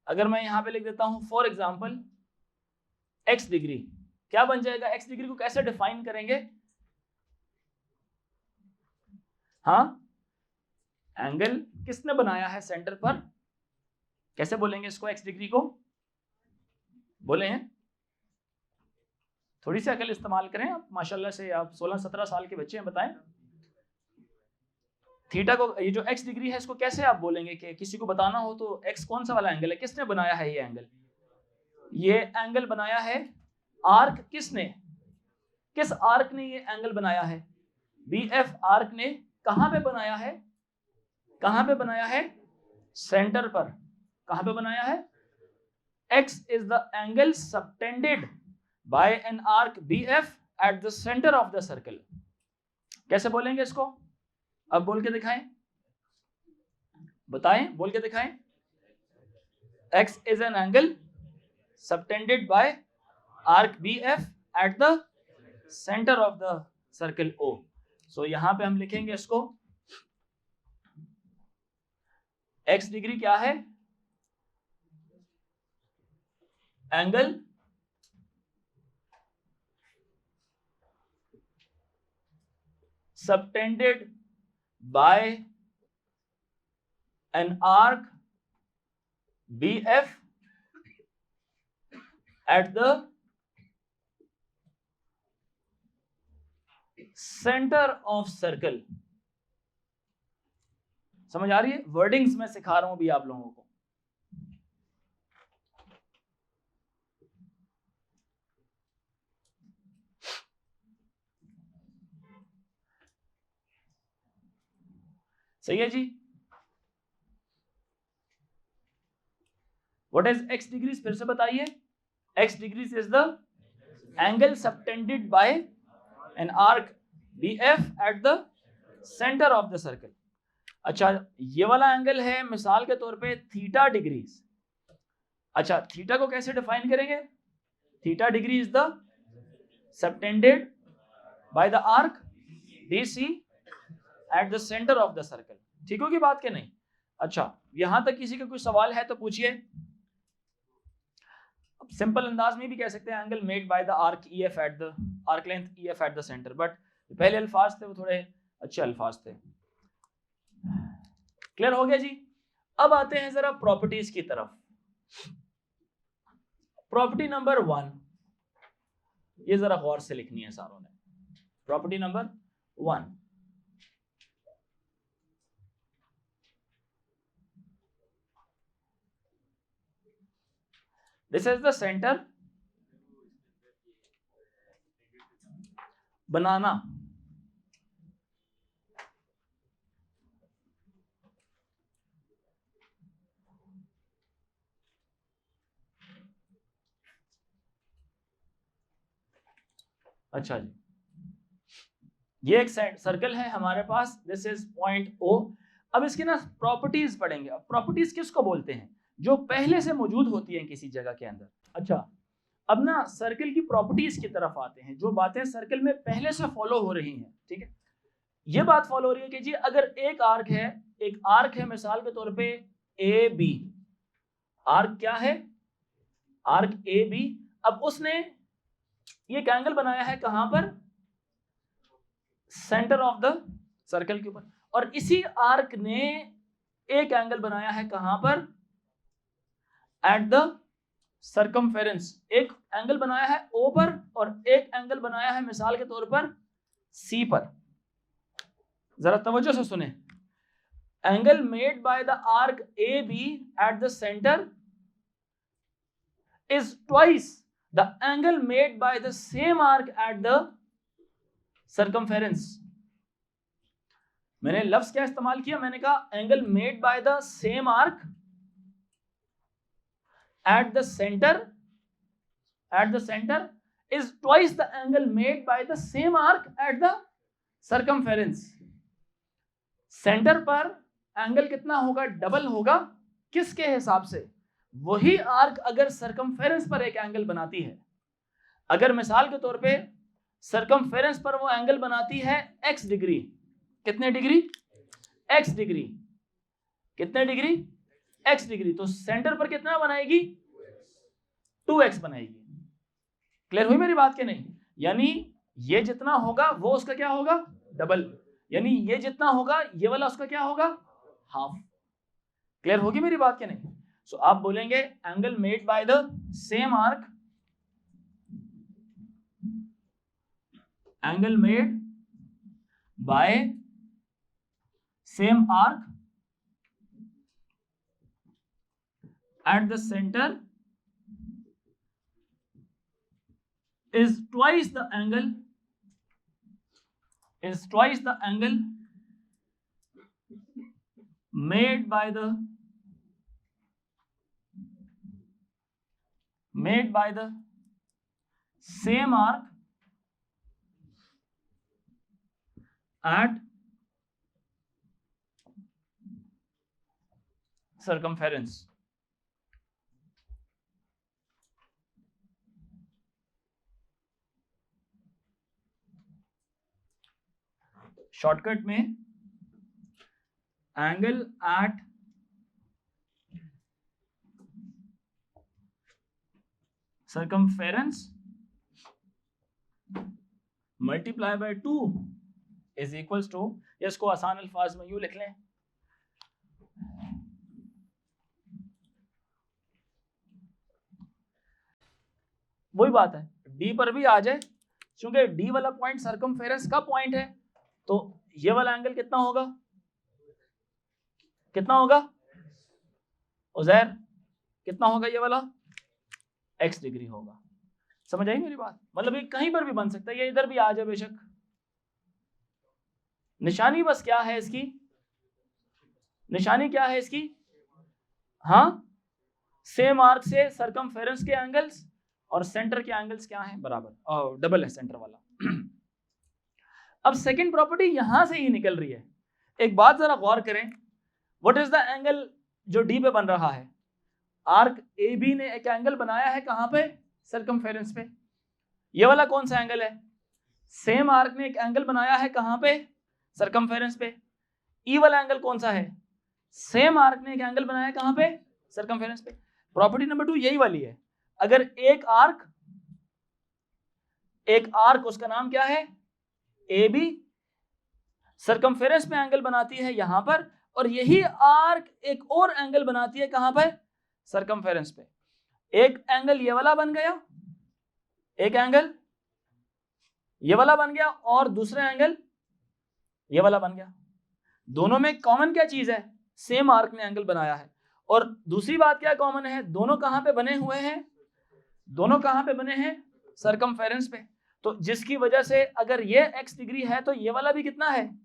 अगर मैं यहां पे लिख देता हूं फॉर एग्जाम्पल x डिग्री, क्या बन जाएगा? x डिग्री को कैसे डिफाइन करेंगे? हाँ, एंगल किसने बनाया है सेंटर पर, कैसे बोलेंगे इसको x डिग्री को? बोले हैं, थोड़ी सी अकल इस्तेमाल करें आप, माशाल्लाह से आप 16-17 साल के बच्चे हैं, बताएं। थीटा को, ये जो x डिग्री है इसको कैसे आप बोलेंगे? कि किसी को बताना हो तो x कौन सा वाला एंगल है, किसने बनाया है ये एंगल? ये एंगल बनाया है आर्क, किसने, किस आर्क ने ये एंगल बनाया है? BF आर्क ने। कहां पे बनाया है? कहां पे बनाया है? सेंटर पर। कहां पे बनाया है? X is the angle subtended by an arc BF at the center of the circle। कैसे बोलेंगे इसको? अब बोल के दिखाएं, बताएं, बोल के दिखाएं। X is an angle subtended by arc BF at the center of the circle O। So यहां पे हम लिखेंगे इसको, x डिग्री क्या है? Angle subtended by an arc BF at the center of circle। समझ आ रही है? वर्डिंग्स में सिखा रहा हूं भी आप लोगों को। सही है जी? What is x degrees? फिर से बताइए। x degrees is the angle subtended by an arc BF at the centre of the circle. अच्छा, ये वाला एंगल है मिसाल के तौर पे थीटा डिग्रीज। अच्छा, थीटा को कैसे डिफाइन करेंगे? Theta degree is the subtended bye the arc BC eight the centre of the circle. ठीक होगी बात के नहीं? अच्छा, यहां तक किसी का कोई सवाल है तो पूछिए। सिंपल अंदाज में भी कह सकते हैं angle made by the arc EF at the arc length EF eight the centre, but पहले अल्फाज थे वो थोड़े अच्छे अल्फाज थे। क्लियर हो गया जी? अब आते हैं जरा प्रॉपर्टीज की तरफ। प्रॉपर्टी नंबर 1, ये जरा गौर से लिखनी है सारों ने। Property number 1, this is the centre, बनाना। अच्छा जी, ये एक सर्कल है हमारे पास, दिस इज पॉइंट O। अब इसकी ना प्रॉपर्टीज पढ़ेंगे। अब प्रॉपर्टीज किसको बोलते हैं? जो पहले से मौजूद होती हैं किसी जगह के अंदर। अच्छा, अब ना सर्कल की प्रॉपर्टीज की तरफ आते हैं, जो बातें सर्कल में पहले से फॉलो हो रही हैं। ठीक है, ये बात फॉलो हो रही है कि जी अगर एक आर्क है, एक आर्क है मिसाल के तौर पे AB, आर्क क्या है? Arc AB। अब उसने ये एक एंगल बनाया है कहां पर? सेंटर ऑफ द सर्कल के ऊपर। और इसी आर्क ने एक एंगल बनाया है कहां पर? Eight the circumference. एक एंगल बनाया है O पर और एक एंगल बनाया है मिसाल के तौर पर C पर। जरा तवज्जो से सुने, angle made by the arc A B at the centre is twice the angle made by the same arc at the circumference. मैंने लफ्ज क्या इस्तेमाल किया, मैंने कहा angle made by the same arc at the centre is twice the angle made by the same arc at the circumference। Centre पर angle कितना होगा, डबल होगा। किसके हिसाब से, वही आर्क अगर सर्कमफेरेंस पर एक एंगल बनाती है, अगर मिसाल के तौर पे सर्कमफेरेंस पर वो एंगल बनाती है x डिग्री, कितने डिग्री, x डिग्री, कितने डिग्री, x डिग्री, तो सेंटर पर कितना बनाएगी, 2x बनाएगी। क्लियर हुई मेरी बात के नहीं? यानी ये जितना होगा वो उसका क्या होगा, डबल, यानी ये जितना होगा ये वाला उसका क्या होगा, हाफ। क्लियर होगी मेरी बात के नहीं? सो आप बोलेंगे angle made by the same arc, angle made bye same arc at the centre is twice the angle made by the same arc at circumference। Shortcut में angle at circumference multiply by 2 is equals to, इसको आसान अल्फाज में यूं लिख लें, वही बात है, डी पर भी आ जाए, क्योंकि डी वाला पॉइंट सर्कमफेरेंस का पॉइंट है, तो ये वाला एंगल कितना होगा, कितना होगा उजैर, कितना होगा ये वाला, x डिग्री होगा। समझ आई मेरी बात? मतलब ये कहीं पर भी बन सकता है, ये इधर भी आ जाए बेशक। निशानी बस क्या है इसकी, निशानी क्या है इसकी, हाँ, सेम आर्क से सर्कमफेरेंस के एंगल्स और सेंटर के एंगल्स क्या हैं, बराबर, और डबल है सेंटर वाला। अब सेकंड प्रॉपर्टी यहां से ही निकल रही है। एक बात जरा गौर करें, व्हाट इज द एंगल जो डी पे बन रहा है, आर्क ए बी ने एक एंगल बनाया है कहां पे, सर्कमफेरेंस पे। ये वाला कौन सा एंगल है, सेम आर्क ने एक एंगल बनाया है कहां पे, सर्कमफेरेंस पे। ई वाला एंगल कौन सा है, सेम आर्क ने एक एंगल बनाया है कहां पे, सर्कमफेरेंस पे। प्रॉपर्टी नंबर 2 यही वाली है, अगर एक आर्क उसका नाम क्या है, ए बी, सर्कमफेरेंस पे एंगल बनाती है यहां पर, और यही आर्क एक और एंगल बनाती है कहां पर, सर्कमफेरेंस पे। एक एंगल ये वाला बन गया, एक एंगल ये वाला बन गया, और दूसरा एंगल ये वाला बन गया। दोनों में कॉमन क्या चीज है, सेम आर्क ने एंगल बनाया है। और दूसरी बात क्या कॉमन है, दोनों कहां पे बने हुए हैं, दोनों कहां पे बने हैं, सर्कमफेरेंस पे। तो जिसकी वजह से अगर ये x डिग्री है तो ये वाला भी कितना है,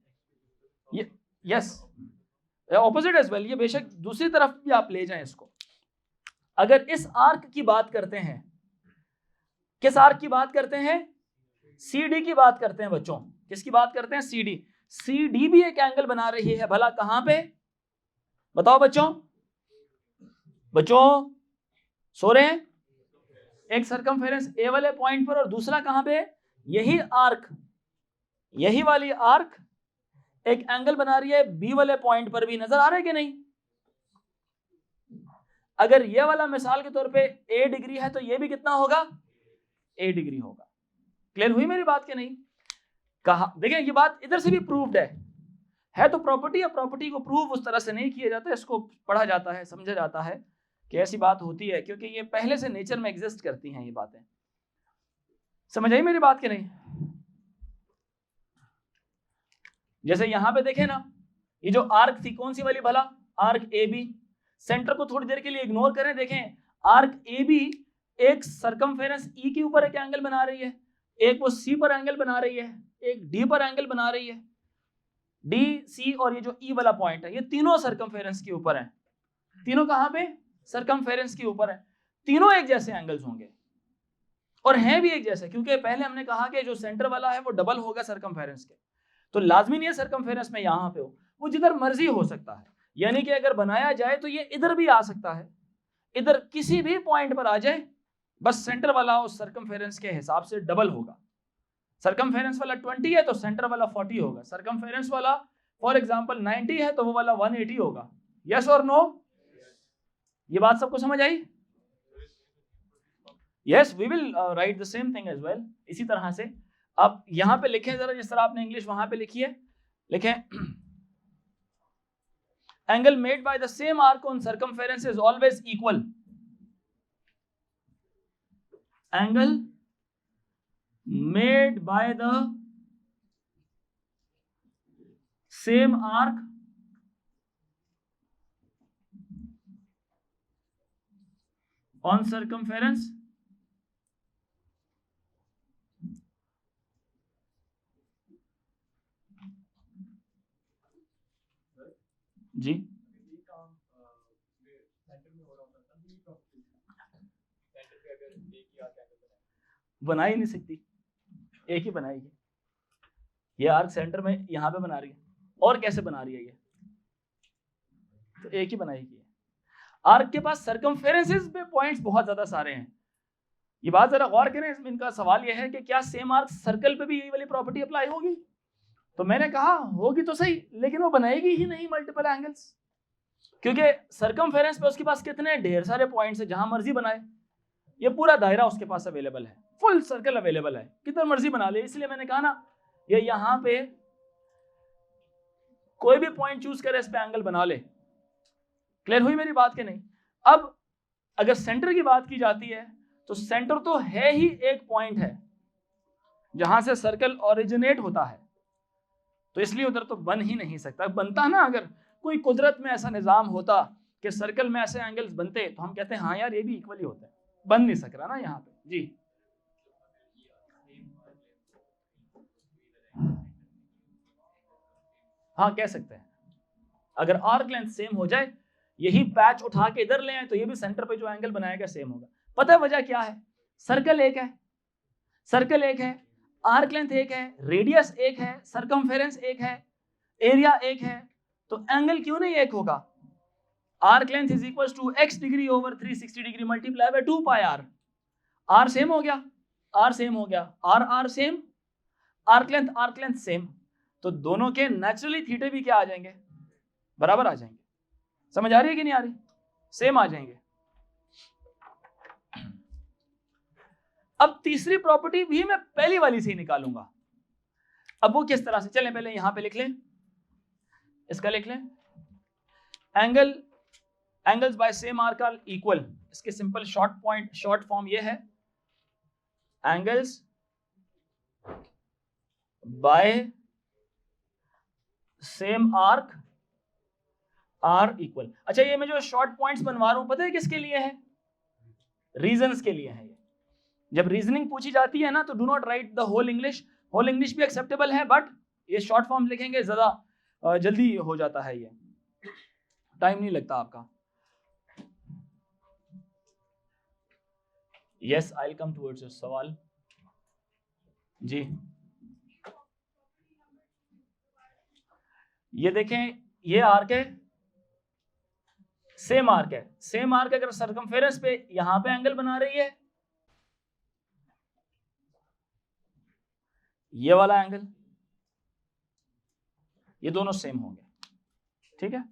ये यस ऑपोजिट एज वेल, ये बेशक दूसरी तरफ भी आप ले जाएं इसको। अगर इस आर्क की बात करते हैं, किस आर्क की बात करते हैं, CD की बात करते हैं बच्चों, किसकी बात करते हैं, CD भी एक एंगल बना रही है, भला कहां पे, बताओ बच्चों, बच्चों सो रहे हैं, एक सर्कमफेरेंस ए वाले पॉइंट पर और दूसरा कहां पे, यही आर्क, यही वाली आर्क एक एंगल बना रही है बी वाले पॉइंट पर भी। नजर आ रहा है कि नहीं? अगर ये वाला मिसाल के तौर पे A डिग्री है तो ये भी कितना होगा, A डिग्री होगा। क्लियर हुई मेरी बात के नहीं? कहा देखिए, ये बात इधर से भी प्रूव्ड है तो प्रॉपर्टी, या प्रॉपर्टी को प्रूव उस तरह से नहीं किया जाता, इसको पढ़ा जाता है, समझा जाता है कि ऐसी बात होती है, क्योंकि ये पहले से नेचर में एग्जिस्ट करती हैं ये बातें। समझ आई मेरी बात के नहीं? जैसे यहाँ पे देखें ना, ये जो आर्क थी कौन सी वाली भला, आर्क ए बी। सेंटर को थोड़ी देर के लिए इग्नोर करें, देखें आर्क ए बी एक सरकमफेरेंस ई के ऊपर एक एंगल बना रही है, एक वो सी पर एंगल बना रही है, एक डी पर एंगल बना रही है। डी सी और ये जो ई वाला पॉइंट है, ये तीनों सरकमफेरेंस के ऊपर है। तीनों कहाँ पे, सरकमफेरेंस के ऊपर है। तीनों एक जैसे एंगल्स होंगे और हैं भी एक जैसे, क्योंकि पहले हमने कहा कि जो सेंटर वाला है वो डबल होगा सरकमफेरेंस के। तो लाजमी नहीं है सरकमफेरेंस में यहाँ पे हो, वो जिधर मर्जी हो सकता है। यानी कि अगर बनाया जाए तो ये इधर भी आ सकता है, इधर किसी भी पॉइंट पर आ जाए, बस सेंटर वाला उस सरकमफेरेंस के हिसाब से डबल होगा। सरकमफेरेंस वाला 20 है तो सेंटर वाला 40 होगा। सरकमफेरेंस वाला फॉर एग्जांपल 90 है तो वो वाला 180 होगा। यस और नो? ये बात सबको समझ आई? Yes, we will write the same thing as well. इसी तरह से आप यहां पे लिखें जरा, जिस तरह आपने इंग्लिश वहां पे लिखी है, लिखें angle made by the same arc on circumference is always equal. Angle made by the same arc on circumference जी बना ही नहीं सकती, एक ही बनाएगी। ये आर्क सेंटर में यहां पे बना रही है, और कैसे बना रही है ये, तो एक ही बनाएगी। आर्क के पास सरकमफेरेंसेस पे पॉइंट्स बहुत ज्यादा सारे हैं। ये बात जरा गौर करें, इसमें इनका सवाल यह है कि क्या सेम आर्क सर्कल पे भी यही वाली प्रॉपर्टी अप्लाई होगी? तो मैंने कहा होगी तो सही, लेकिन वो बनाएगी ही नहीं मल्टीपल एंगल्स, क्योंकि सरकमफेरेंस पे उसके पास कितने ढेर सारे पॉइंट्स है, जहां मर्जी बनाए। ये पूरा दायरा उसके पास अवेलेबल है, फुल सर्कल अवेलेबल है, कितना मर्जी बना ले। इसलिए मैंने कहा ना, ये यहां पे कोई भी पॉइंट चूज करे, इस पे एंगल बना ले। क्लियर हुई मेरी बात के नहीं? अब अगर सेंटर की बात की जाती है तो सेंटर तो है ही एक पॉइंट है जहां से सर्कल ओरिजिनेट होता है, तो इसलिए उधर तो बन ही नहीं सकता। बनता ना, अगर कोई कुदरत में ऐसा निजाम होता कि सर्कल में ऐसे एंगल्स बनते तो हम कहते हैं हाँ यार ये भी इक्वली होता है, बन नहीं सक रहा ना यहाँ पे। जी हाँ कह सकते हैं, अगर आर्क लेंथ सेम हो जाए, यही पैच उठा के इधर ले आए, तो ये भी सेंटर पे जो एंगल बनाएगा सेम होगा। पता है वजह क्या है? सर्कल एक है, सर्कल एक है, आर्क लेंथ एक है, रेडियस एक है, सरकमफेरेंस एक है, एरिया एक है, तो एंगल क्यों नहीं एक होगा? Arc length is equal to x degree over 360 degree multiply by 2 pi r। R same हो गया, आर सेम हो गया, R same, arc length same, तो दोनों के नेचुरली थीटे भी क्या आ जाएंगे? बराबर आ जाएंगे। समझ आ रही है कि नहीं आ रही? सेम आ जाएंगे। अब तीसरी प्रॉपर्टी भी मैं पहली वाली से ही निकालूंगा। अब वो किस तरह से, चलें पहले यहां पे लिख लें, इसका लिख लें, angles by same arc are equal. इसके सिंपल शॉर्ट फॉर्म ये है, angles by same arc are equal. अच्छा, ये मैं जो शॉर्ट पॉइंट्स बनवा रहा हूं, पता है किसके लिए है? रीजंस के लिए है। ये जब रीजनिंग पूछी जाती है ना, तो do not write the whole English. Whole English भी एक्सेप्टेबल है, बट ये शॉर्ट फॉर्म लिखेंगे ज्यादा जल्दी हो जाता है, ये टाइम नहीं लगता आपका। Yes, I will come towards your सवाल जी। ये देखें, ये आर्क है, सेम आर्क है, सेम आर्क अगर सरकमफेरेंस पे यहां पे एंगल बना रही है, ये वाला एंगल, ये दोनों सेम होंगे, ठीक है।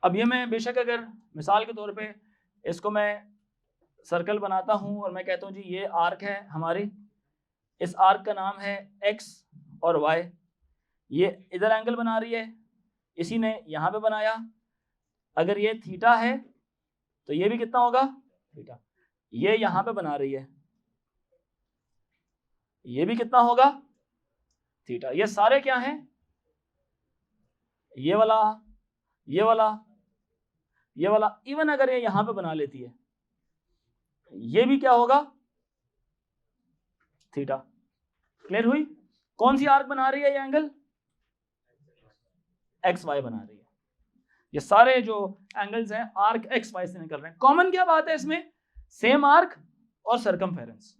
अब ये मैं बेशक अगर मिसाल के तौर पे इसको मैं सर्कल बनाता हूं और मैं कहता हूं जी ये आर्क है हमारी, इस आर्क का नाम है x और y, ये इधर एंगल बना रही है, इसी ने यहां पे बनाया। अगर ये थीटा है तो ये भी कितना होगा? थीटा। ये यहां पे बना रही है, ये भी कितना होगा? थीटा। ये सारे क्या हैं, ये वाला, ये वाला, ये वाला, इवन अगर ये यहां पे बना लेती है, ये भी क्या होगा, थीटा। क्लियर हुई? कौन सी आर्क बना रही है ये एंगल, एक्स वाई बना रही है। ये सारे जो एंगल्स हैं आर्क एक्स वाई से निकल रहे हैं। कॉमन क्या बात है इसमें, सेम आर्क और सरकमफेरेंस।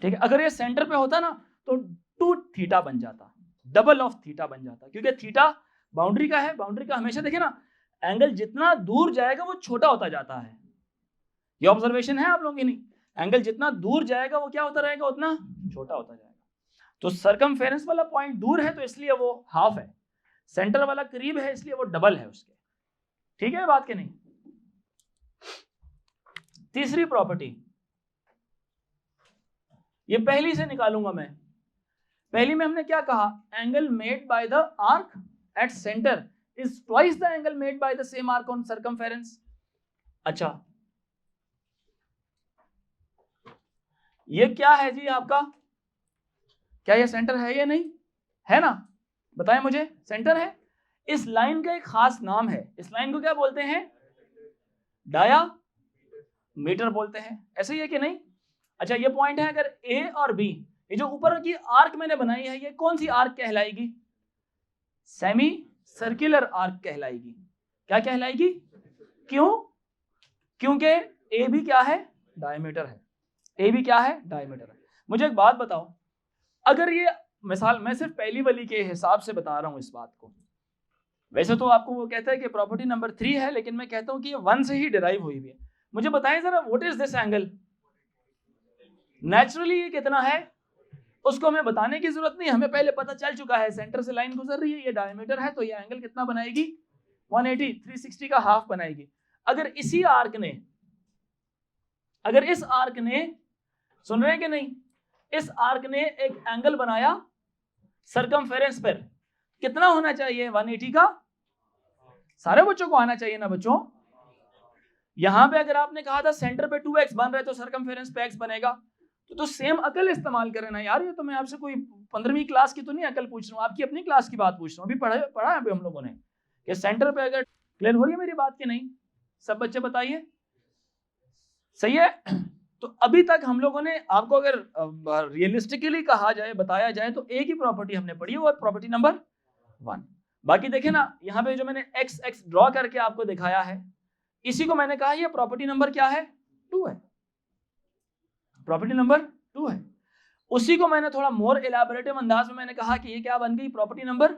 ठीक है, अगर ये सेंटर पे होता ना तो 2 थीटा बन जाता, डबल ऑफ थीटा बन जाता, क्योंकि थीटा बाउंड्री का है। बाउंड्री का हमेशा देखिए ना, एंगल जितना दूर जाएगा वो छोटा होता जाता है। ये ऑब्जर्वेशन है आप लोगों की नहीं, एंगल जितना दूर जाएगा वो क्या होता रहेगा, उतना छोटा होता जाएगा। तो सरकमफेरेंस वाला पॉइंट दूर है तो इसलिए वो हाफ है, सेंटर वाला करीब है इसलिए वो डबल है उसके। ठीक है बात के नहीं? तीसरी प्रॉपर्टी, ये पहली से निकालूंगा मैं। पहली में हमने क्या कहा, angle made by the arc at centre is twice the angle made by the same arc on circumference. अच्छा, ये क्या है जी आपका, क्या ये सेंटर है या नहीं है ना, बताएं मुझे, सेंटर है। इस लाइन का एक खास नाम है, इस लाइन को क्या बोलते हैं, डायामीटर बोलते हैं, ऐसे ही है कि नहीं? अच्छा, ये पॉइंट है, अगर ए और बी, ये जो ऊपर की आर्क मैंने बनाई है ये कौन सी आर्क कहलाएगी, सेमी सर्कुलर आर्क कहलाएगी। क्या कहलाएगी? क्यों? क्योंकि ए भी क्या है, डायमीटर है। ए भी क्या है, डायमीटर है। मुझे एक बात बताओ, अगर ये मिसाल, मैं सिर्फ पहली वाली के हिसाब से बता रहा हूं इस बात को, वैसे तो आपको वो कहता है कि प्रॉपर्टी नंबर 3 है, लेकिन मैं कहता हूं कि ये 1 से ही डिराइव हुई हुई है। मुझे बताएं जरा, what is this angle, naturally ये कितना है, उसको हमें बताने की जरूरत नहीं, हमें पहले पता चल चुका है, सेंटर से लाइन गुजर रही है, ये डायमीटर है, तो ये एंगल कितना बनाएगी, 180, 360 का हाफ बनाएगी। अगर इसी आर्क ने, अगर इस आर्क ने, सुन रहे हैं कि नहीं, इस आर्क ने एक एंगल बनाया सरकमफेरेंस पर, कितना होना चाहिए, 180 का, सारे बच्चों को आना चाहिए ना बच्चों। यहां पे अगर आपने कहा था सेंटर पे 2x बन रहा है तो सरकमफेरेंस पे x बनेगा, तो सेम अकल इस्तेमाल करें ना यार। ये तो मैं आपसे कोई 15वीं क्लास की तो नहीं अकल पूछ रहा हूँ, आपकी अपनी क्लास की बात पूछ रहा हूँ। अभी पढ़ा है अभी हम लोगों ने कि सेंटर पे अगर, क्लियर हो रही है मेरी बात की नहीं, सब बच्चे बताइए, सही है? तो अभी तक हम लोगों ने आपको अगर रियलिस्टिकली कहा जाए, बताया जाए, तो एक ही प्रॉपर्टी हमने पढ़ी है, वो प्रॉपर्टी नंबर 1। बाकी देखे ना, यहाँ पे जो मैंने एक्स एक्स ड्रॉ करके आपको दिखाया है, इसी को मैंने कहा ये प्रॉपर्टी नंबर क्या है, 2 है, प्रॉपर्टी नंबर 2 है। उसी को मैंने थोड़ा मोर इलैबोरेटिव अंदाज में मैंने कहा कि ये क्या बन गई, प्रॉपर्टी नंबर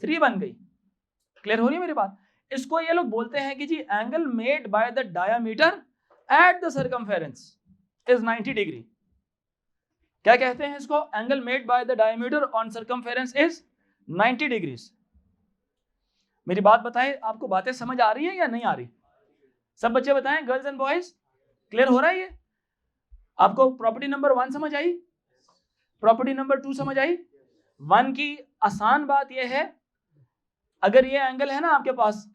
3 बन गई। क्लियर हो रही है मेरी बात? इसको ये लोग बोलते हैं कि जी angle made by the diameter at the circumference is 90 degree. क्या कहते हैं इसको, angle made by the diameter on circumference is 90 degrees. मेरी बात बताएं, आपको बातें समझ आ रही है या नहीं आ रही? सब बच्चे बताएं, गर्ल्स एंड बॉयज, क्लियर हो रहा है ये? आपको प्रॉपर्टी नंबर 1 समझ आई, प्रॉपर्टी नंबर 2 समझ आई? 1 की आसान बात यह है, अगर ये एंगल है ना आपके पास,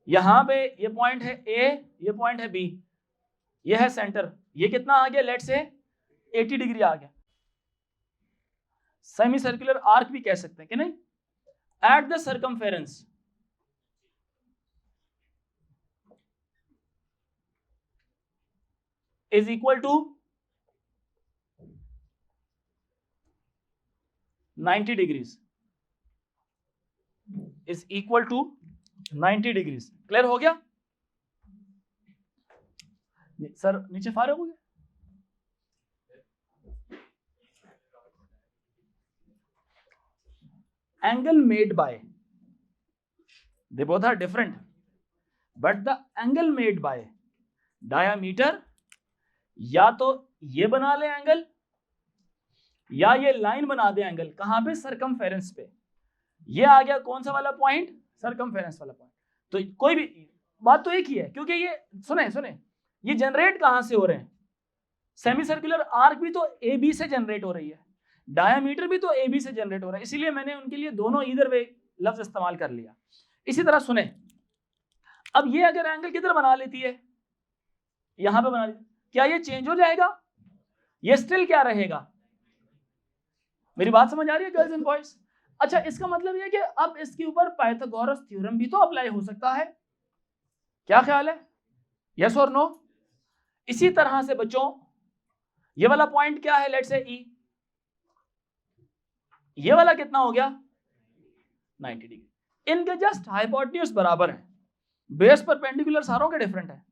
यहां पे ये पॉइंट है ए, ये पॉइंट है बी, ये है सेंटर, ये कितना आ गया, लेट से 80 डिग्री आ गया। सेमी सर्कुलर आर्क भी कह सकते हैं कि नहीं, at the circumference is equal to 90 degrees, is equal to 90 degrees. Clear हो गया सर? नीचे फारग हो गया? Angle made by, they both are different, but the angle made by diameter, या तो ये बना ले एंगल, या ये लाइन बना दे एंगल, कहां पे, सरकमफेरेंस पे। ये आ गया कौन सा वाला पॉइंट, सरकमफेरेंस वाला पॉइंट। तो कोई भी बात तो एक ही है, क्योंकि ये सुने ये जनरेट कहां से हो रहे हैं, सेमी सर्कुलर आर्क भी तो ए बी से जनरेट हो रही है, डायमीटर भी तो ए बी से जनरेट हो रहा है, इसीलिए मैंने उनके लिए दोनों इधर वे लफ्ज इस्तेमाल कर लिया। इसी तरह सुने, अब ये अगर एंगल किधर बना लेती है, यहां पे बना लेती, क्या ये चेंज हो जाएगा, ये स्टिल क्या रहेगा, मेरी बात समझ आ रही है गर्ल्स एंड बॉयज? अच्छा, इसका मतलब ये कि अब इसके ऊपर पाइथागोरस थ्योरम भी तो अप्लाई हो सकता है, क्या ख्याल है? यस और नो? इसी तरह से बच्चों ये वाला पॉइंट क्या है, लेट्स से ई, ये वाला कितना हो गया 90 डिग्री, इनके जस्ट हाइपोटेन्यूज बराबर है, बेस परपेंडिकुलर सारों के डिफरेंट है,